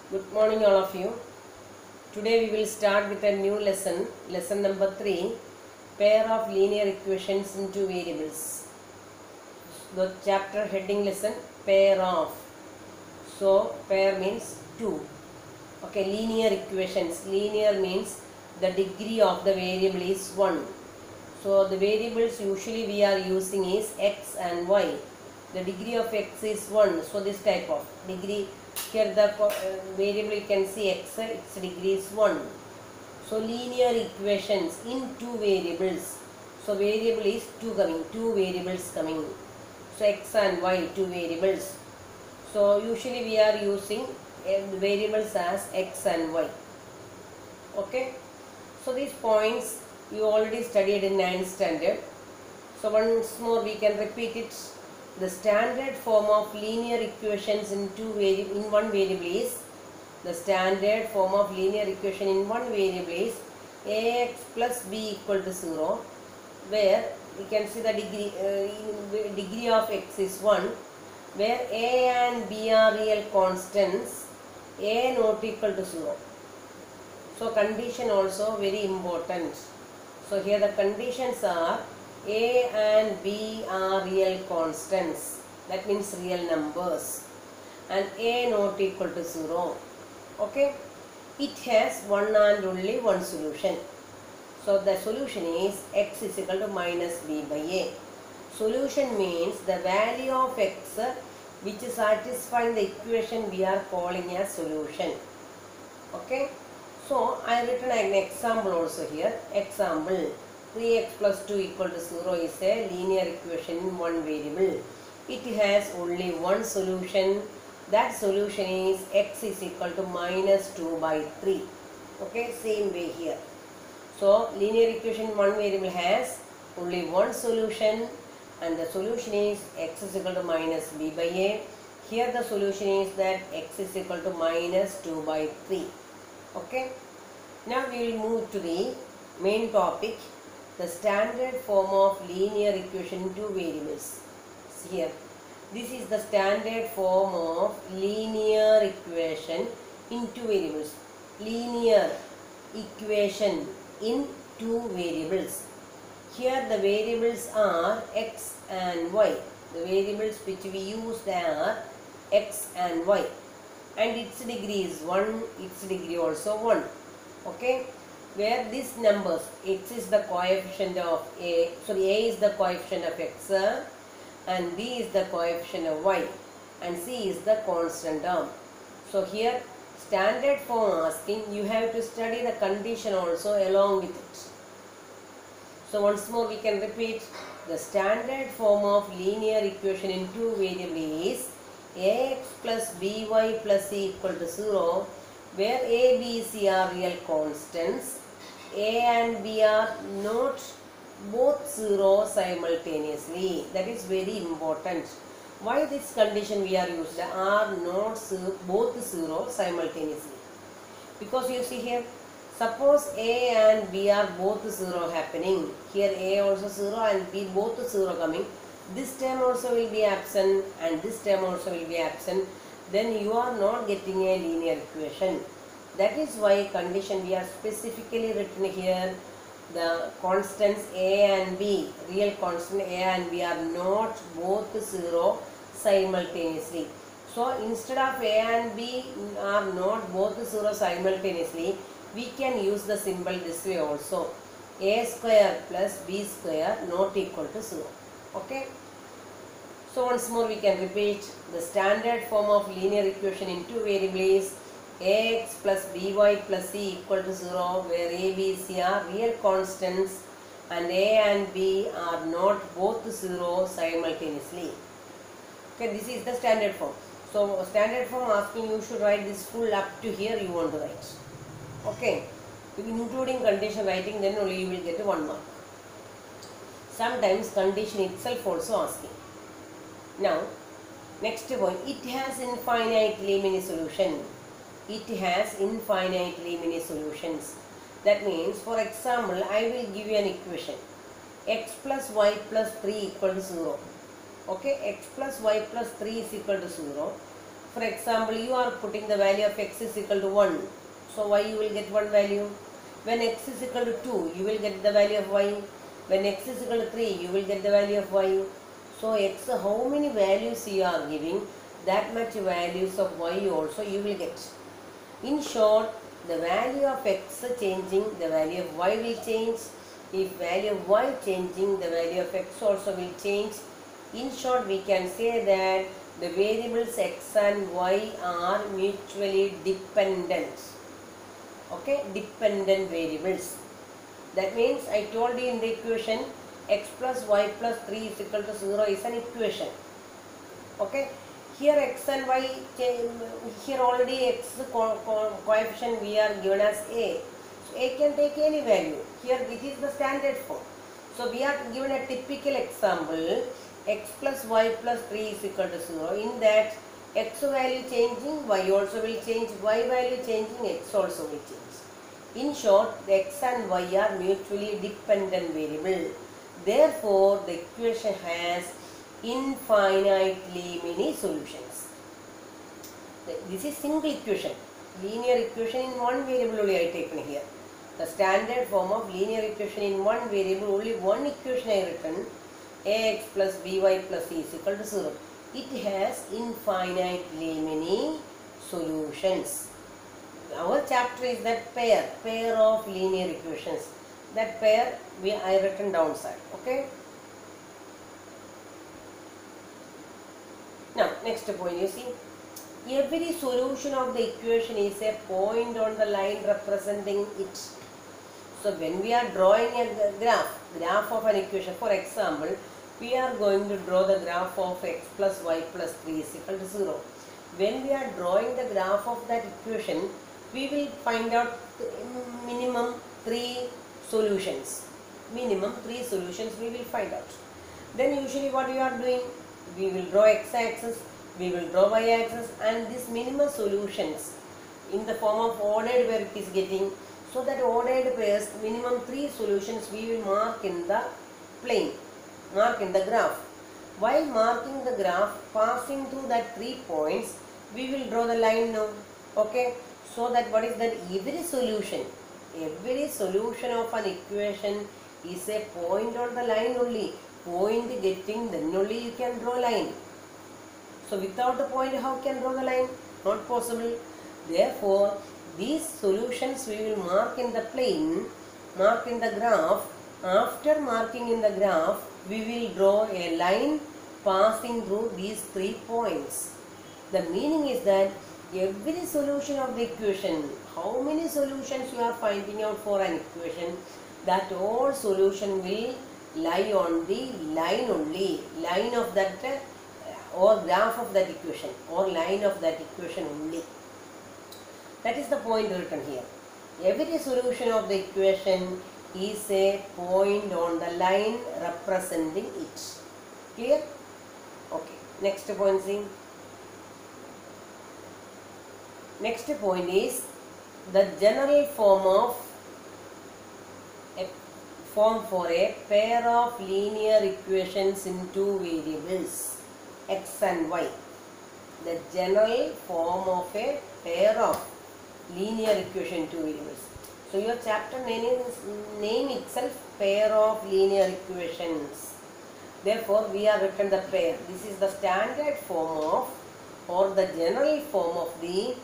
Good morning all of you. Today we will start with a new lesson, lesson number 3, pair of linear equations in two variables. The chapter heading lesson, pair of. So pair means two. Okay, linear equations. Linear means the degree of the variable is 1. So the variables usually we are using is x and y. The degree of x is 1. So this type of degree. Here the variable you can see x, its degree is 1. So linear equations in two variables. So variable is 2 coming, two variables coming. So x and y, two variables. So usually we are using the variables as x and y. Okay. So these points you already studied in 9th standard. So once more we can repeat it. The standard form of linear equations in one variable is the standard form of linear equation in one variable is ax plus b equal to 0, where we can see the degree of x is 1, where a and b are real constants, a not equal to 0. So condition also very important. So here the conditions are a and b are real constants, that means real numbers, and a not equal to 0. Okay, it has one and only one solution. So the solution is x is equal to minus b by a. Solution means the value of x which is satisfying the equation we are calling as solution. Okay, so I written an example also here. Example, 3x plus 2 equal to 0 is a linear equation in one variable. It has only one solution. That solution is x is equal to minus 2 by 3. Okay, same way here. So linear equation in one variable has only one solution, and the solution is x is equal to minus b by a. Here the solution is that x is equal to minus 2 by 3. Okay. Now we will move to the main topic, the standard form of linear equation in two variables. See here, this is the standard form of linear equation in two variables. Linear equation in two variables. Here the variables are x and y. The variables which we used are x and y, and its degree is 1, its degree also 1. Okay, where these numbers, x is the coefficient of a is the coefficient of x, and b is the coefficient of y, and c is the constant term. So here standard form asking, you have to study the condition also along with it. So once more we can repeat, the standard form of linear equation in two variables is ax plus by plus c equal to 0, where a, b, c are real constants, a and b are not both 0 simultaneously. That is very important. Why this condition we are used, are not both 0 simultaneously? Because you see here, suppose a and b are both 0 happening, here a also 0 and b both 0 coming, this term also will be absent and this term also will be absent, then you are not getting a linear equation. That is why condition we are specifically written here, the constants a and b, real constant a and b are not both 0 simultaneously. So instead of a and b are not both 0 simultaneously, we can use the symbol this way also, a square plus b square not equal to 0. Okay. So once more we can repeat, the standard form of linear equation in two variables, ax plus by plus c equal to 0, where a, b, c are real constants and a and b are not both 0 simultaneously. Okay, this is the standard form. So standard form asking, you should write this full up to here you want to write. Okay, including condition writing, then only you will get 1 mark. Sometimes condition itself also asking. Now next point, it has infinitely many solutions. It has infinitely many solutions. That means, for example, I will give you an equation, x plus y plus 3 equal to 0. Okay, x plus y plus 3 is equal to 0. For example, you are putting the value of x is equal to 1. So y you will get one value. When x is equal to 2, you will get the value of y. When x is equal to 3, you will get the value of y. So x, how many values you are giving, that much values of y also you will get. In short, the value of x changing, the value of y will change. If value of y changing, the value of x also will change. In short, we can say that the variables x and y are mutually dependent. Okay, dependent variables. That means I told you in the equation x plus y plus 3 is equal to 0 is an equation. Okay, here x and y, here already x coefficient we are given as a. So a can take any value. Here this is the standard form. So we are given a typical example, x plus y plus 3 is equal to 0. In that, x value changing, y also will change, y value changing, x also will change. In short, the x and y are mutually dependent variable. Therefore, the equation has infinitely many solutions. This is single equation, linear equation in one variable only I taken here. The standard form of linear equation in one variable, only one equation I written, ax plus by plus c is equal to 0. It has infinitely many solutions. Our chapter is that pair of linear equations. That pair I written downside. Okay. Now next point, you see, every solution of the equation is a point on the line representing it. So when we are drawing a graph of an equation, for example, we are going to draw the graph of x plus y plus 3 is equal to 0. When we are drawing the graph of that equation, we will find out minimum 3 solutions. Minimum 3 solutions we will find out. Then usually what we are doing, we will draw x-axis, we will draw y-axis, and these minimum solutions in the form of ordered where it is getting. So that ordered pairs, minimum 3 solutions we will mark in the plane, mark in the graph. While marking the graph, passing through that 3 points, we will draw the line now. Okay, so that what is that, every solution of an equation is a point on the line only. Point getting, then only you can draw line. So without a point, how can draw the line? Not possible. Therefore, these solutions we will mark in the plane, mark in the graph. After marking in the graph, we will draw a line passing through these 3 points. The meaning is that every solution of the equation, how many solutions you are finding out for an equation, that all solution will lie on the line only, line of that or graph of that equation, or line of that equation only. That is the point written here. Every solution of the equation is a point on the line representing it. Clear? Okay. Next point, see. Next point is the general form for a pair of linear equations in 2 variables, x and y. The general form of a pair of linear equation in 2 variables. So your chapter name itself pair of linear equations. Therefore, we have written the pair. This is the standard form of, or the general form of the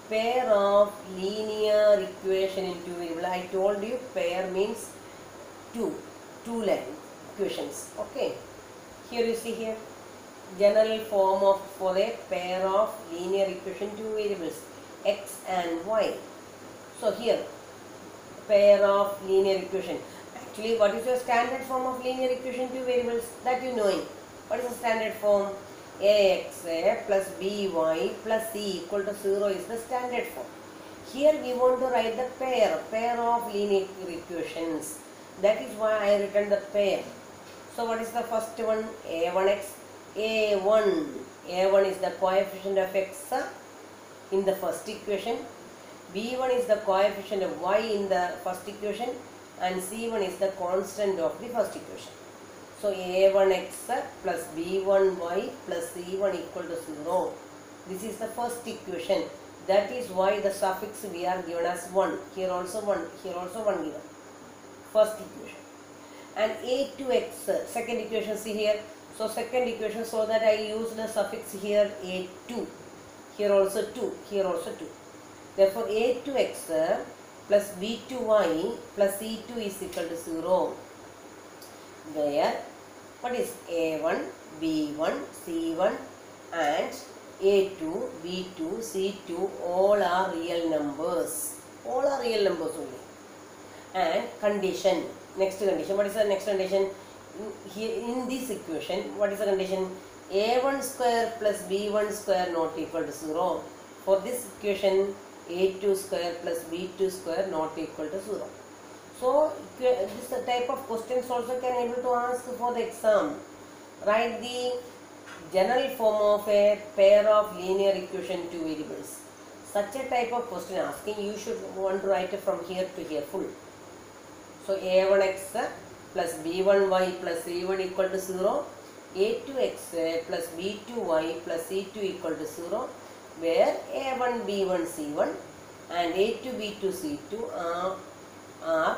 pair of linear equation in 2 variables. I told you pair means two line equations. Okay. Here you see here, general form for a pair of linear equation 2 variables, x and y. So here, pair of linear equation. Actually, what is your standard form of linear equation 2 variables? That you knowing. What is the standard form? Ax plus by plus c equal to 0 is the standard form. Here we want to write the pair of linear equations. That is why I written the pair. So what is the first one? A1x. A1 is the coefficient of x in the first equation. B1 is the coefficient of y in the first equation, and C1 is the constant of the first equation. So A1x plus B1y plus C1 equal to 0. This is the first equation. That is why the suffix we are given as 1. Here also 1. Here also 1 given. First equation. And a2x, second equation, see here. So second equation, so that I use the suffix here a2. Here also 2. Here also 2. Therefore a2x plus b2y plus c2 is equal to 0. Where what is a1, b1, c1 and a2, b2, c2 all are real numbers. All are real numbers only. And condition, next condition, what is the next condition? Here in this equation, what is the condition? a1 square plus b1 square not equal to 0. For this equation, a2 square plus b2 square not equal to 0. So this type of questions also can able to ask for the exam. Write the general form of a pair of linear equation two variables. Such a type of question asking, you should want to write it from here to here full. So a1x plus b1y plus c1 equal to 0, a2x plus b2y plus c2 equal to 0, where a1, b1, c1 and a2, b2, c2 are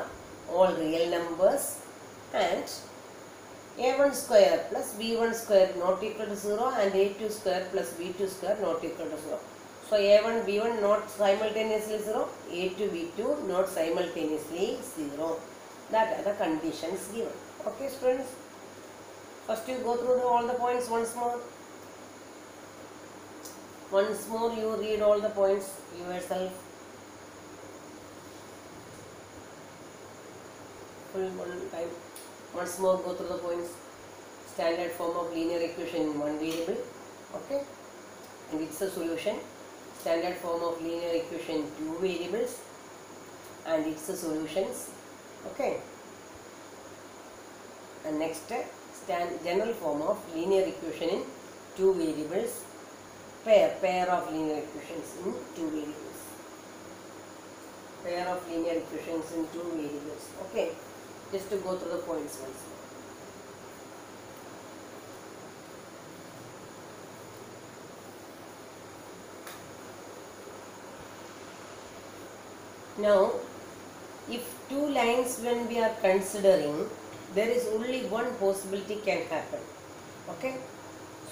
all real numbers, and a1 square plus b1 square not equal to 0 and a2 square plus b2 square not equal to 0. So a1, b1 not simultaneously 0, a2, b2 not simultaneously 0. That are the conditions given. Okay students, first you go through all the points once more. Once more you read all the points yourself. Full one time. Once more go through the points. Standard form of linear equation in one variable. Okay. And it's a solution. Standard form of linear equation two variables. And it's the solutions. Okay. And next, general form of linear equation in two variables. Pair of linear equations in two variables. Pair of linear equations in two variables. Okay. Just to go through the points once more. Now, if two lines when we are considering, there is only one possibility can happen. Okay.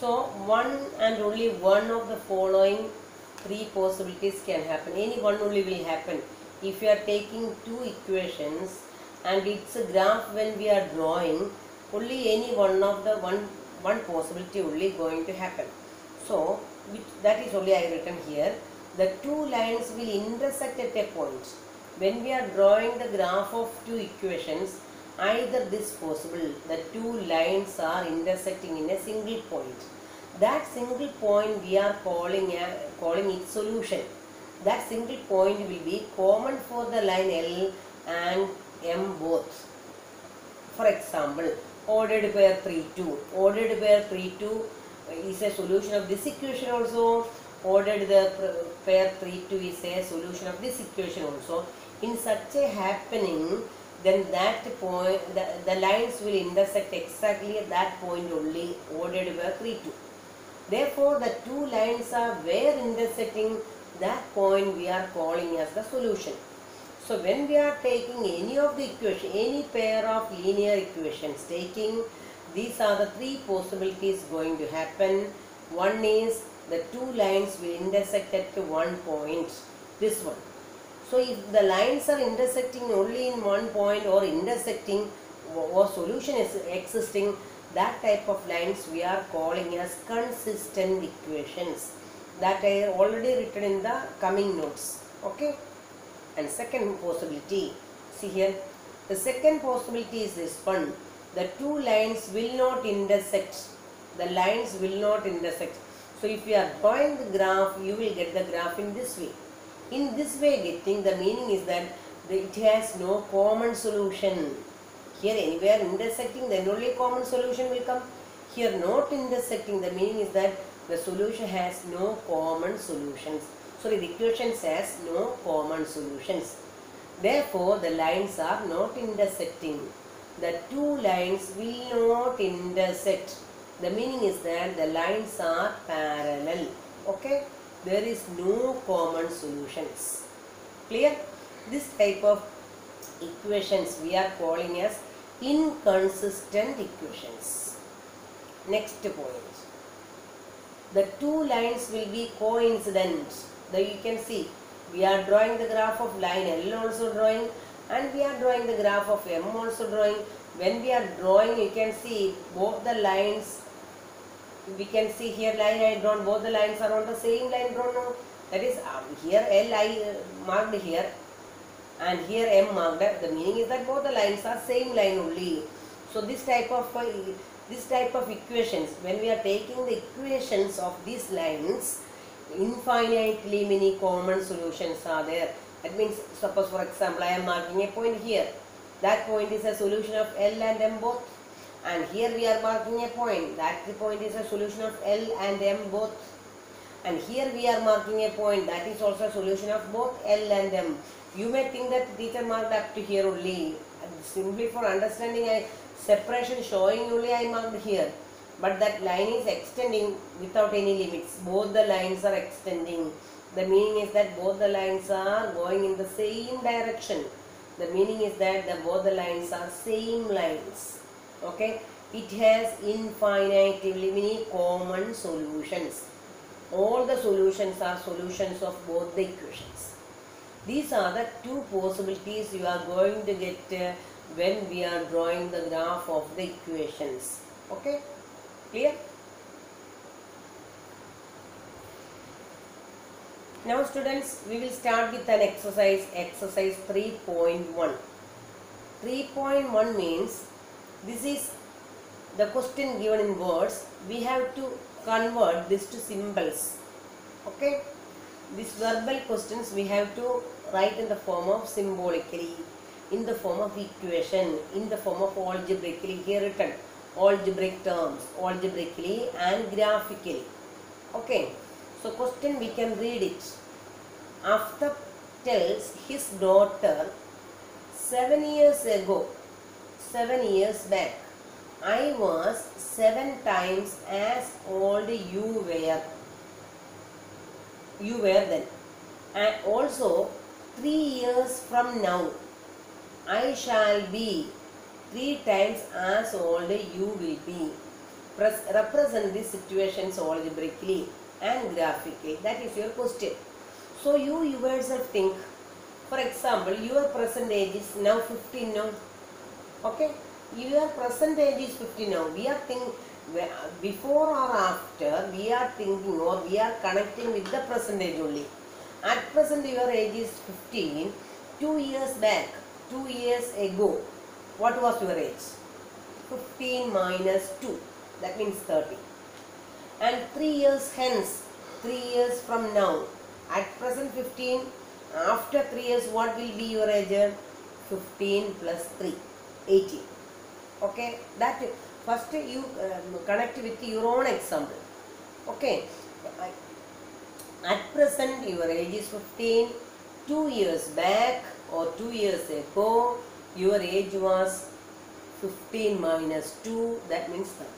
So, one and only one of the following three possibilities can happen. Any one only will happen. If you are taking two equations and it's a graph when we are drawing, only any one of the one possibility only going to happen. So, that is only I written here. The two lines will intersect at a point. When we are drawing the graph of two equations, either this possible, the two lines are intersecting in a single point. That single point we are calling its solution. That single point will be common for the line L and M both. For example, ordered pair 3, 2. Ordered pair 3, 2 is a solution of this equation also. Ordered the pair 3, 2 is a solution of this equation also. In such a happening, then that point, the lines will intersect exactly at that point only, ordered pair 3, 2. Therefore, the two lines are where intersecting, that point we are calling as the solution. So, when we are taking any of the equation, any pair of linear equations, taking these are the three possibilities going to happen. One is the two lines will intersect at one point, this one. So, if the lines are intersecting only in one point or intersecting or solution is existing, that type of lines we are calling as consistent equations. That I have already written in the coming notes. Okay. And second possibility, see here, the second possibility is this one. The two lines will not intersect. The lines will not intersect. So, if you are drawing the graph, you will get the graph in this way. In this way getting, the meaning is that it has no common solution. Here anywhere intersecting, then only common solution will come. Here not intersecting, the meaning is that the solution has no common solutions. So, the equations has no common solutions. Therefore, the lines are not intersecting. The two lines will not intersect. The meaning is that the lines are parallel. Okay, there is no common solutions. Clear? This type of equations we are calling as inconsistent equations. Next point. The two lines will be coincident. There you can see we are drawing the graph of line L also drawing, and we are drawing the graph of M also drawing. When we are drawing, you can see both the lines. We can see here line I drawn, both the lines are on the same line drawn now. That is here L I marked here and here M marked. The meaning is that both the lines are same line only. So this type of equations, when we are taking the equations of these lines, infinitely many common solutions are there. That means, suppose for example I am marking a point here. That point is a solution of L and M both. And here we are marking a point. That point is a solution of L and M both. And here we are marking a point. That is also a solution of both L and M. You may think that teacher marked up to here only. Simply for understanding a separation showing only I marked here. But that line is extending without any limits. Both the lines are extending. The meaning is that both the lines are going in the same direction. The meaning is that both the lines are same lines. Okay, it has infinitely many common solutions. All the solutions are solutions of both the equations. These are the two possibilities you are going to get when we are drawing the graph of the equations. Okay, clear? Now students, we will start with an exercise 3.1. 3.1 means this is the question given in words. We have to convert this to symbols. Okay, these verbal questions we have to write in the form of symbolically, in the form of equation, in the form of algebraically. Here written algebraic terms, algebraically and graphically. Okay, so question we can read it. After tells his daughter, 7 years ago, 7 years back, I was 7 times as old you were then, and also 3 years from now I shall be 3 times as old you will be. Represent these situations algebraically and graphically. That is your question. So you yourself think. For example, your present age is now 15 now. Okay, your present age is 50 now. We are thinking before or after, we are thinking or we are connecting with the present age only. At present your age is 15. 2 years back, 2 years ago, what was your age? 15 minus 2, that means 30. And 3 years hence, 3 years from now, at present 15, after 3 years what will be your age? 15 plus 3, 18. Okay, that first you connect with your own example. Okay, at present your age is 15. 2 years back or 2 years ago your age was 15 minus 2, that means 30.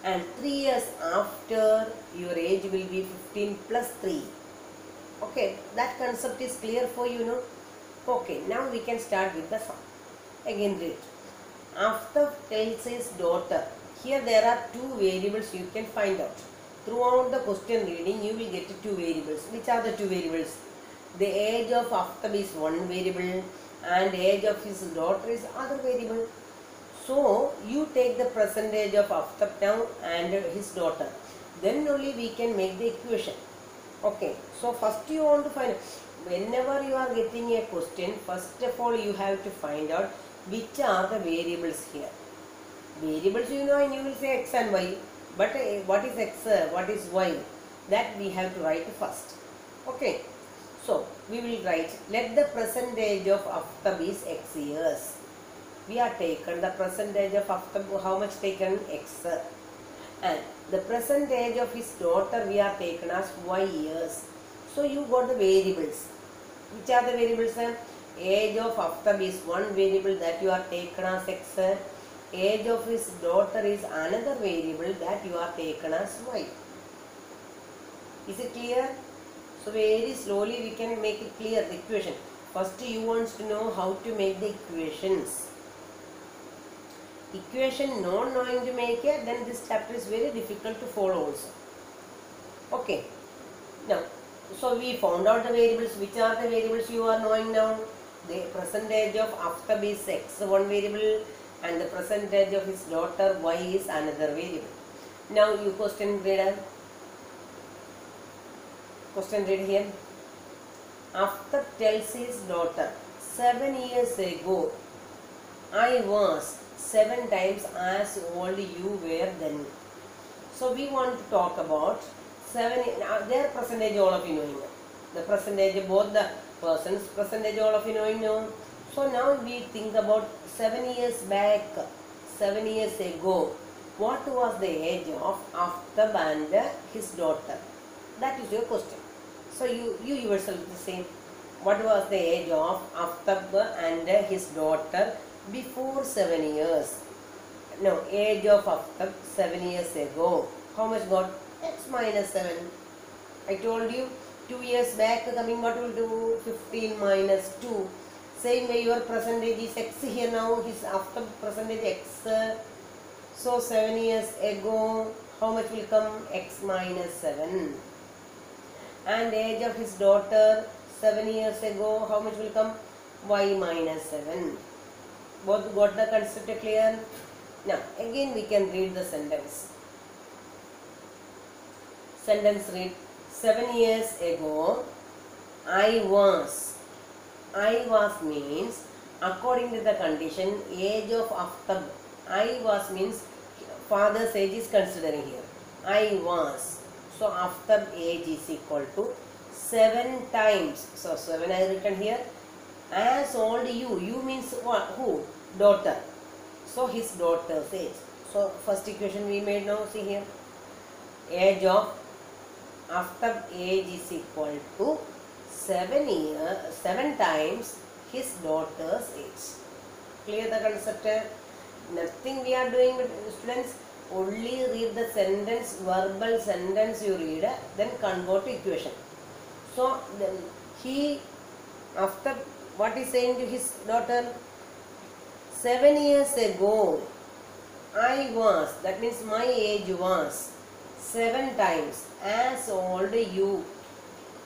And 3 years after your age will be 15 plus 3. Okay, that concept is clear for you, no? Okay, now we can start with the sum. Again read. After tells his daughter. Here there are 2 variables you can find out. Throughout the question reading you will get 2 variables. Which are the 2 variables? The age of Aftab is one variable and age of his daughter is other variable. So you take the present age of Aftab now and his daughter. Then only we can make the equation. Okay, so first you want to find, whenever you are getting a question, first of all you have to find out which are the variables here. Variables you know, and you will say x and y, but what is x, what is y, that we have to write first. Okay, so we will write, let the present age of Aftab is x years. We are taken the present age of Aftab, how much taken? X. And the present age of his daughter we are taken as y years. So you got the variables. Which are the variables? Age of Aftab is one variable that you are taken as x. Age of his daughter is another variable that you are taken as y. Is it clear? So very slowly we can make it clear, the equation. First you want to know how to make the equations. Equation not knowing to make it, then this chapter is very difficult to follow also. Okay. Now, so we found out the variables. Which are the variables you are knowing now? The percentage of Aftab is X, one variable, and the percentage of his daughter Y is another variable. Now you question reader. Question read here. Aftab tells his daughter, 7 years ago, I was 7 times as old you were then. So we want to talk about 7, their percentage all of you knowing. The percentage, both the persons, percentage all of you knowing now. So now we think about 7 years back, 7 years ago. What was the age of Aftab and his daughter? That is your question. So you yourself the same. What was the age of Aftab and his daughter before 7 years? No, age of Aftab 7 years ago. How much got? X minus 7. I told you 2 years back coming, what will do? 15 minus 2. Same way your percentage is X here now. His Aftab percentage X. So 7 years ago, how much will come? X minus 7. And age of his daughter 7 years ago, how much will come? Y minus 7. Both got the concept clear? Now again we can read the sentence. Sentence read, 7 years ago, I was means according to the condition, age of Aftab. I was means father's age is considering here. I was. So Aftab age is equal to 7 times. So 7 I have written here. As old you. You means what? Who? Daughter. So his daughter's age. So first equation we made now. See here. Age of Aftab age is equal to 7 times his daughter's age. Clear the concept? Nothing we are doing with students. Only read the sentence, verbal sentence you read, then convert to equation. So then he, after what is saying to his daughter, 7 years ago I was, that means my age was 7 times as old you.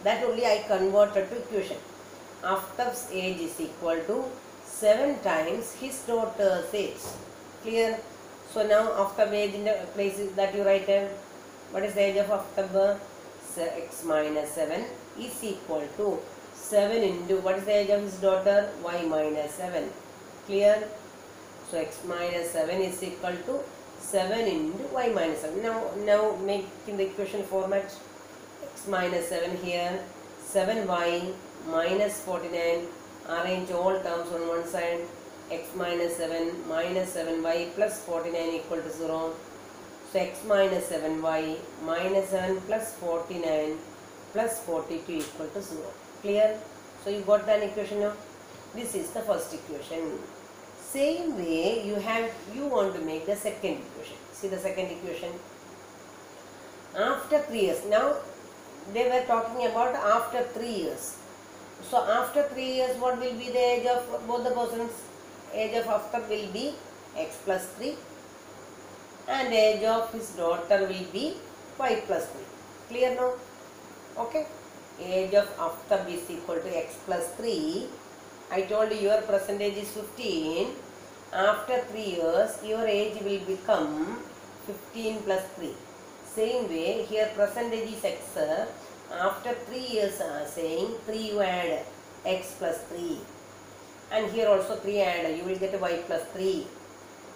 That only I converted to equation. Aftab's age is equal to 7 times his daughter's age. Clear? So now Aftab age in the places that you write down. What is the age of Aftab? X minus 7 is equal to 7 into, what is the age of his daughter? Y minus 7. Clear? So X minus 7 is equal to 7 into Y minus 7. Now make in the equation format. X minus 7 here, 7Y minus 49. Arrange all terms on one side. X minus 7 minus 7Y plus 49 equal to 0. So X minus 7Y minus 7 plus 49 plus 42 equal to 0. Clear? So you got an equation now. This is the first equation. Same way you want to make the second equation. See the second equation. After 3 years. Now they were talking about after 3 years. So after 3 years, what will be the age of both the persons? Age of Aftab will be X plus 3 and age of his daughter will be Y plus 3. Clear now? Okay. Age of Aftab is equal to X plus 3. I told you your percentage is 15. After 3 years, your age will become 15 plus 3. Same way, here percentage is X. After 3 years, saying 3 you add X plus 3. And here also 3 add, you will get Y plus 3.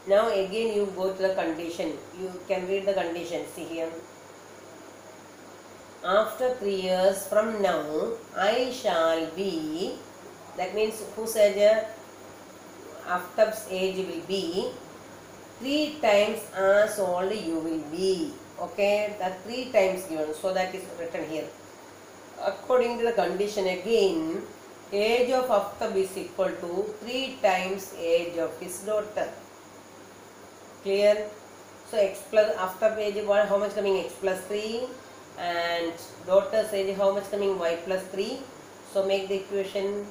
Now again you go to the condition. You can read the condition. See here. After 3 years from now, I shall be, that means whose age? Aftab's age will be 3 times as old you will be. Okay, that 3 times given. So that is written here. According to the condition again, age of Aftab is equal to 3 times age of his daughter. Clear? So X plus Aftab age, how much coming? X plus 3 and daughter says how much coming, y plus 3. So make the equation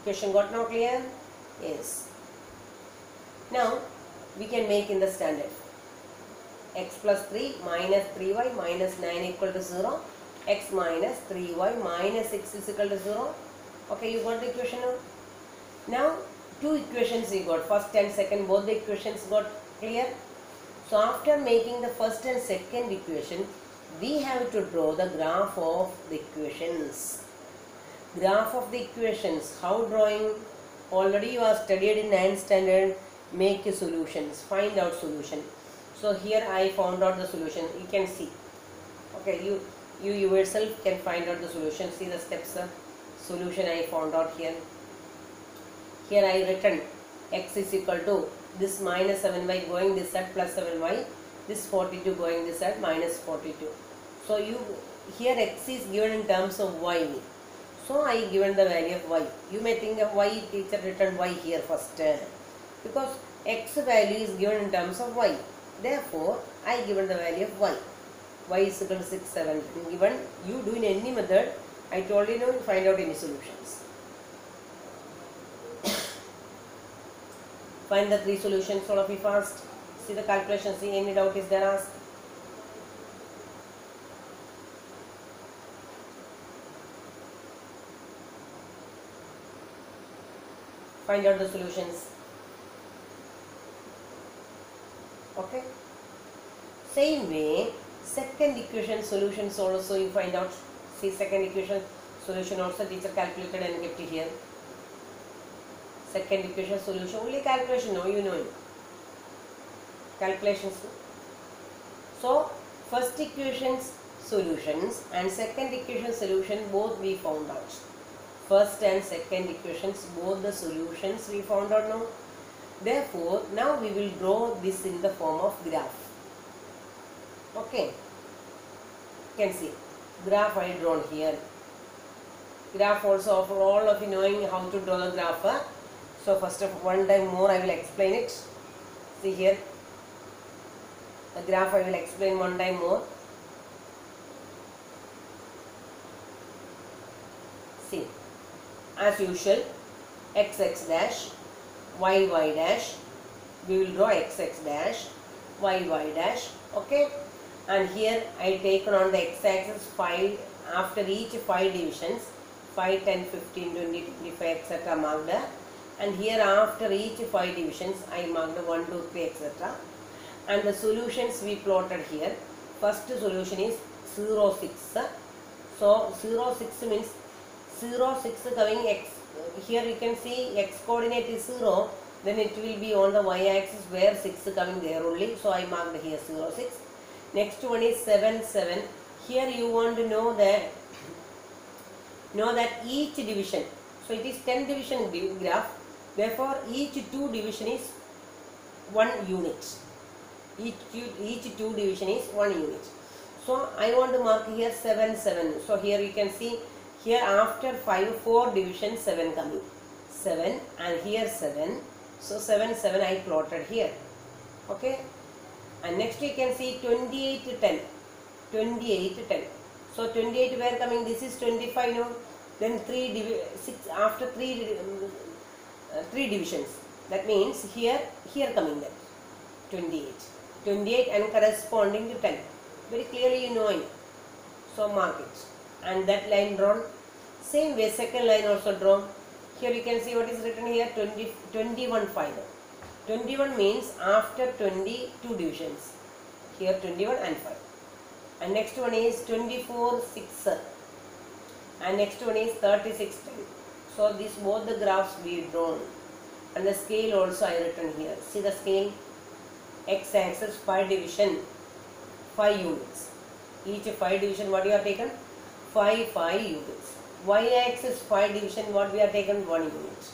got now clear? Yes. Now we can make in the standard. X plus 3 minus 3y minus 9 equal to 0. X minus 3y minus 6 is equal to 0. Okay, you got the equation now? Now two equations you got, first and second, both the equations got clear. So after making the first and second equation, we have to draw the graph of the equations. Graph of the equations, how drawing? Already you are studied in 9th standard, make solutions, find out solution. So here I found out the solution, you can see. Okay, you yourself can find out the solution. See the steps, solution I found out here. Here I written x is equal to this minus 7y going this side plus 7y, this 42 going this side minus 42. So here x is given in terms of y. So I given the value of y. You may think of y, teacher written y here first, because x value is given in terms of y. Therefore I given the value of y. Y is equal to 6, 7. Given you do in any method, I told you, find out any solutions. Find the 3 solutions, all of you fast. See the calculation, see any doubt is there, ask. Find out the solutions. Okay. Same way, second equation solutions also you find out. See second equation solution also teacher calculated and kept it here. Second equation solution, only calculation, no, you know it. Calculations. So first equation's solutions and second equation solution both we found out. First and second equations, both the solutions we found out now. Therefore now we will draw this in the form of graph. Okay, you can see graph I drawn here. Graph also, for all of you knowing how to draw the graph. So first of one time more I will explain it. See here, the graph I will explain one time more. See, as usual, x dash, y dash, we will draw x dash, y dash, okay. And here I taken on the x-axis 5, after each 5 divisions, 5, 10, 15, 20, 25, etc. marked. And here after each 5 divisions I marked 1, 2, 3, etc. And the solutions we plotted here. First solution is 0, 6. So 0, 6 means 0, 6 coming x. Here you can see x coordinate is 0. Then it will be on the y-axis where 6 coming there only. So I marked here 0, 6. Next one is 7, 7. Here you want to know that each division. So it is 10 division graph. Therefore each 2 division is 1 unit. Each 2 division is 1 unit. So I want to mark here 7, 7. So here you can see, here after 4 division 7 coming. 7 and here 7. So 7, 7 I plotted here. Okay. And next you can see 28, 10. 28, 10. So 28 where coming? This is 25 now. Then 6 after 3 divisions. That means here coming that 28. 28 and corresponding to 10. Very clearly you know it. So mark it. And that line drawn. Same way second line also drawn. Here you can see what is written here, 21, 5. 21 means after 22 divisions. Here 21 and 5. And next one is 24, 6. And next one is 36, 10. So these both the graphs we drawn. And the scale also I written here. See the scale. X-axis 5 division, 5 units. Each 5 division what you have taken? 5 units. Y-axis 5 division what we have taken? 1 unit.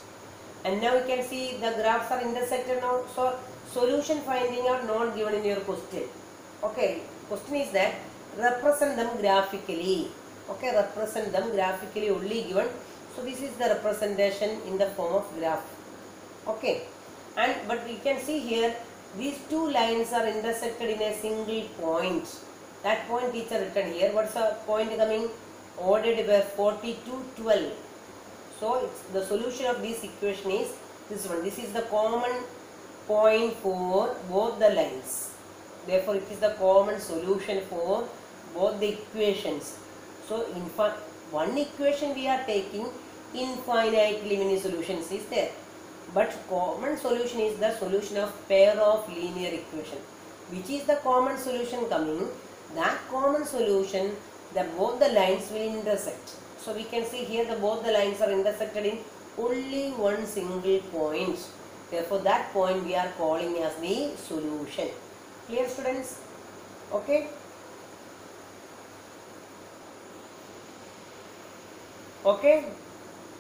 And now you can see the graphs are intersected now. So solution finding are not given in your question. Okay. Question is that represent them graphically. Okay. Represent them graphically only given. So this is the representation in the form of graph. Okay. But you can see here these two lines are intersected in a single point. That point teacher written here. What's the point coming? Ordered by 40 to 12. So the solution of this equation is this one. This is the common point for both the lines. Therefore, it is the common solution for both the equations. So, one equation we are taking, infinitely many solutions is there. But common solution is the solution of pair of linear equation. Which is the common solution coming? That common solution, both the lines will intersect. So we can see here both the lines are intersected in only one single point. Therefore that point we are calling as the solution. Clear, students? Okay. Okay.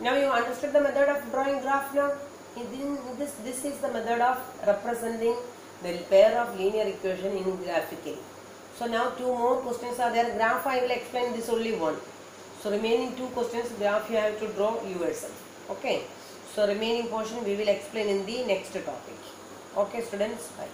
Now you understood the method of drawing graph now? This is the method of representing the pair of linear equation in graphically. So now two more questions are there. Graph I will explain this only one. So remaining two questions graph you have to draw yourself. Okay. So remaining portion we will explain in the next topic. Okay students. Bye.